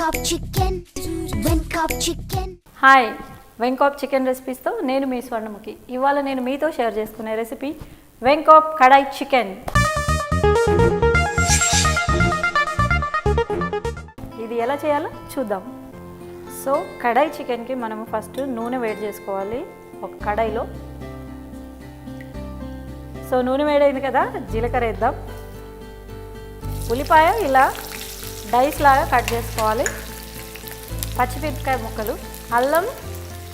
వెంకాప్ chicken వెంకాప్ chicken. Hi, వెంకాప్ chicken రెసిపీస్తో నేను మీ స్వర్ణముఖి. ఇవాళ నేను మీతో షేర్ చేసుకునే రెసిపీ వెంకాప్ కడాయి చికెన్. ఇది ఎలా చేయాలో చూద్దాం. సో కడాయి చికెన్కి మనము ఫస్ట్ నూనె వేడి చేసుకోవాలి ఒక కడాయిలో. సో నూనె వేడైంది కదా, జీలకర్ర వేద్దాం. ఉల్లిపాయ ఇలా డైస్ లాగా కట్ చేసుకోవాలి. పచ్చిమిరపకాయ ముక్కలు, అల్లం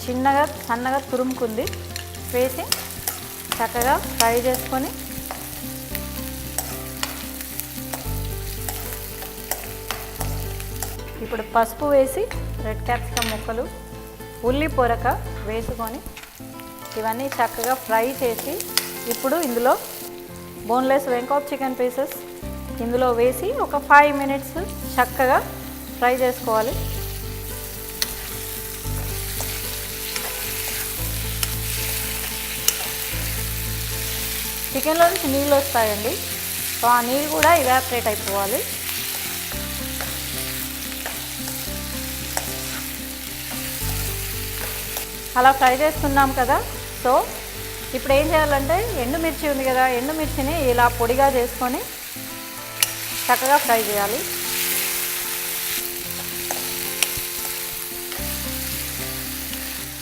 చిన్నగా సన్నగా తురుముకుంది వేసి చక్కగా ఫ్రై చేసుకొని ఇప్పుడు పసుపు వేసి రెడ్ క్యాప్సికమ్ ముక్కలు, ఉల్లి పొరక వేసుకొని ఇవన్నీ చక్కగా ఫ్రై చేసి ఇప్పుడు ఇందులో బోన్లెస్ వెంకాప్ చికెన్ పీసెస్ ఇందులో వేసి ఒక 5 minutes చక్కగా ఫ్రై చేసుకోవాలి. చికెన్లో నుంచి నీళ్ళు వస్తాయండి, సో ఆ నీళ్ళు కూడా ఇవాపరేట్ అయిపోవాలి. అలా ఫ్రై చేస్తున్నాం కదా. సో ఇప్పుడు ఏం చేయాలంటే ఎండుమిర్చి ఉంది కదా, ఎండుమిర్చిని ఇలా పొడిగా చేసుకొని చక్కగా ఫ్రై చేయాలి.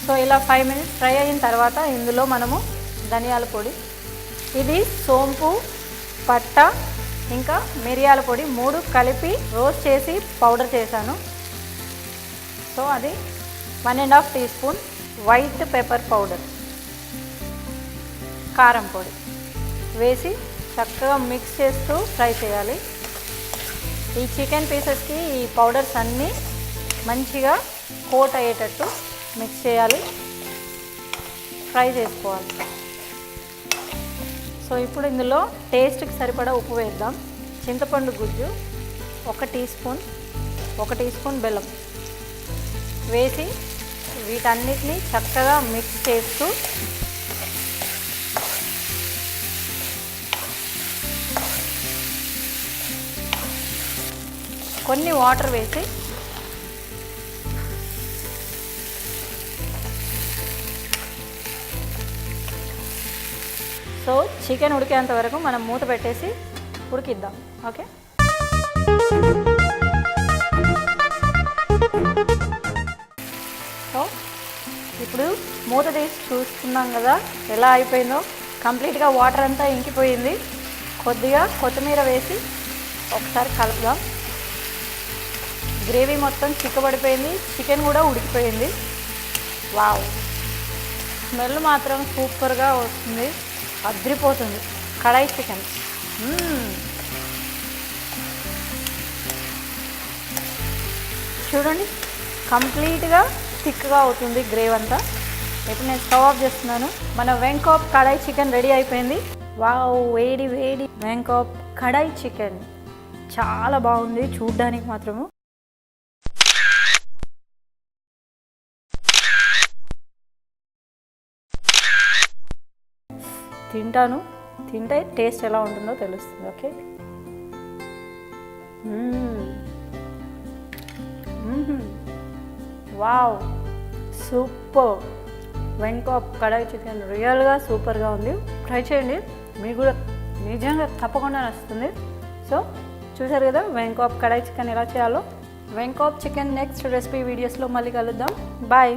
సో ఇలా 5 minutes ఫ్రై అయిన తర్వాత ఇందులో మనము ధనియాల పొడి, ఇది సోంపు, పట్ట ఇంకా మిరియాల పొడి 3 కలిపి రోస్ట్ చేసి పౌడర్ చేశాను. సో అది 1.5 teaspoon వైట్ పెప్పర్ పౌడర్, కారం పొడి వేసి చక్కగా మిక్స్ చేస్తూ ఫ్రై చేయాలి. ఈ చికెన్ పీసెస్కి ఈ పౌడర్స్ అన్నీ మంచిగా కోట్ అయ్యేటట్టు మిక్స్ చేయాలి, ఫ్రై చేసుకోవాలి. సో ఇప్పుడు ఇందులో టేస్ట్కి సరిపడా ఉప్పు వేద్దాం. చింతపండు గుజ్జు 1 teaspoon, 1 teaspoon బెల్లం వేసి వీటన్నిటిని చక్కగా మిక్స్ చేస్తూ కొన్ని వాటర్ వేసి సో చికెన్ ఉడికేంత వరకు మనం మూత పెట్టేసి ఉడికిద్దాం. ఓకే, సో ఇప్పుడు మూత తీసి చూస్తున్నాం కదా ఎలా అయిపోయిందో. కంప్లీట్గా వాటర్ అంతా ఇంకిపోయింది. కొద్దిగా కొత్తిమీర వేసి ఒకసారి కలుపుదాం. గ్రేవీ మొత్తం చిక్కబడిపోయింది, చికెన్ కూడా ఉడికిపోయింది. వావ్, స్మెల్ మాత్రం సూపర్గా వస్తుంది, అద్రిపోతుంది కడాయి చికెన్. చూడండి కంప్లీట్గా థిక్గా అవుతుంది గ్రేవీ అంతా. ఇప్పుడు నేను స్టవ్ ఆఫ్ చేస్తున్నాను. మన వెంకాప్ కడాయి చికెన్ రెడీ అయిపోయింది. వావ్, వేడి వేడి వెంకాప్ కడాయి చికెన్ చాలా బాగుంది చూడ్డానికి మాత్రము. తింటాను, తింటే టేస్ట్ ఎలా ఉంటుందో తెలుస్తుంది. Okay, wow, super. వెంకాప్ కడాయి చికెన్ రియల్గా సూపర్గా ఉంది. ట్రై చేయండి, మీకు కూడా నిజంగా తప్పకుండా నచ్చుతుంది. సో చూసారు కదా వెంకాప్ కడాయి చికెన్ ఎలా చేయాలో. వెంకాప్ చికెన్ నెక్స్ట్ రెసిపీ వీడియోస్లో మళ్ళీ కలుద్దాం. బాయ్.